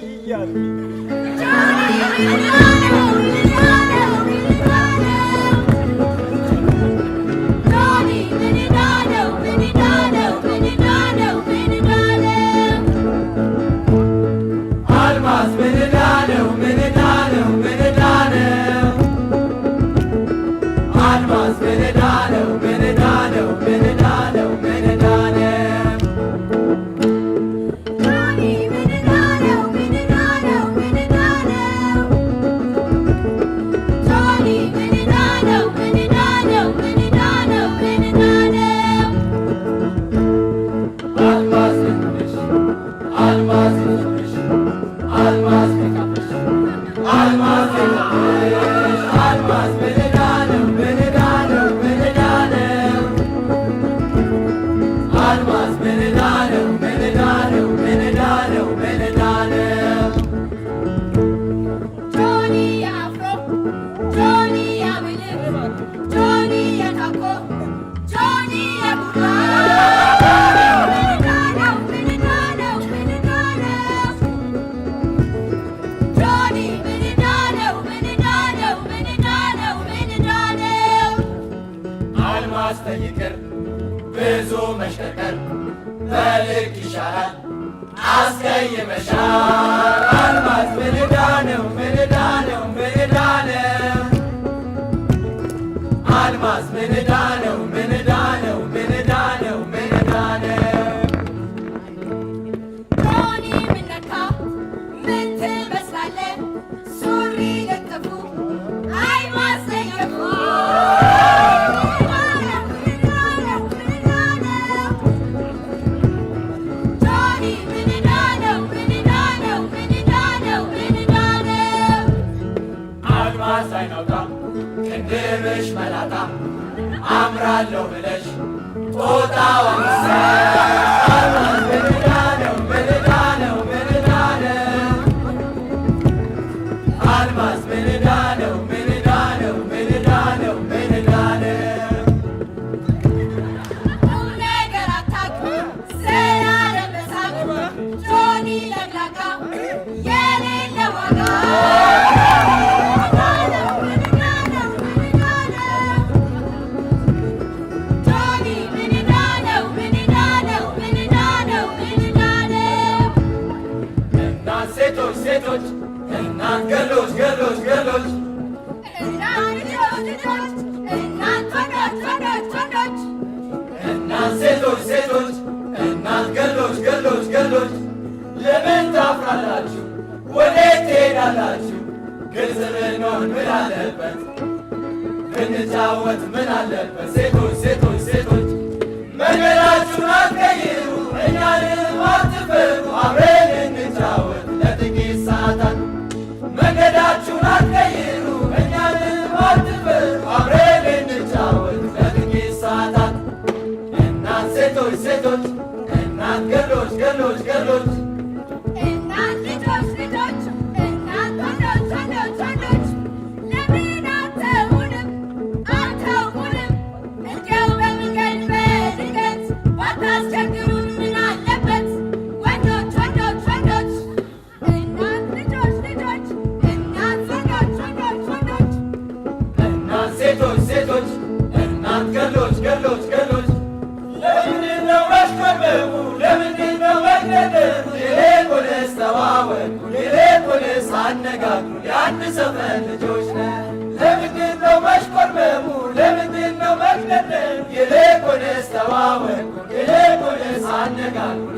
እያሉ ይቅር ብዙ መሽከርከር በልክ ይሻላል አስቀይመሻል። አልማዝ ምን ዕዳ ነው ምን ዕዳ ነው ምን ዕዳ ነው አልማዝ ምን ዕዳ ነው ምን ዕዳ ነው ምን ዕዳ ነው ምን ዕዳ ነው ጆኒ ምን ነካ ምን ትመስላለህ ሱሪ ለጥፉ አልማዝ ሰየፉ ቅንድብሽ መላጣ አምራለሁ ብለሽ ጦጣ ወንሰ አልማዝ ምን ዕዳ ነው ምን ዕዳ ነው ምን ዕዳ ነው አልማዝ ምን ዕዳ ነው ምን ዕዳ ነው ምን ዕዳ ነው ምን ዕዳ ነው ቁም ነገር አታውቅም ስራ ለመሳቅ ጆኒ ለቅላቃ የሌለ ዋጋ ሴቶች እናት ገሎች ገሎች ገሎች እናት ልጆች እናት ወንዶች ወንዶች እናት ሴቶች እናት ገሎች ገሎች ገሎች ለምን ታፍራላችሁ ወዴት ትሄዳላችሁ ግልጽ ብንሆን ምን አለበት ብንጫወት ምን አለበት ሴቶች መንገዳችሁን አትቀይሩ እኛንም አትፍሩ አብረን እንጫወት ለጥቂት ሰዓታት መንገዳችሁን አትቀይሩ እኛንም አትፍሩ አብረን እንጫወት ለጥቂት ሰዓታት እናት ሴቶች እናት ገሎች ገሎች እናት ልጆች እናት ወንዶች ወንዶች ለምን አተውንም እንዲያው በመንገድ በድንገት ባታስቸግሩን ምን አለበት ወንዶች እናት ልጆች እናት ወንዶች እናት ሴቶች እናት ገሎች ለምንድን ነው መሽኮርመሙ ለምንድን ነው መግደደሩ ይልቁንስ ተዋወቁ ይልቁንስ አነጋግሩ የአንድ ሰፈር ልጆች ነን ለምንድን ነው መሽኮርመሙ ለምንድን ነው መግደደሩ ይልቁንስ ተዋወቁ ይልቁንስ አነጋግሩ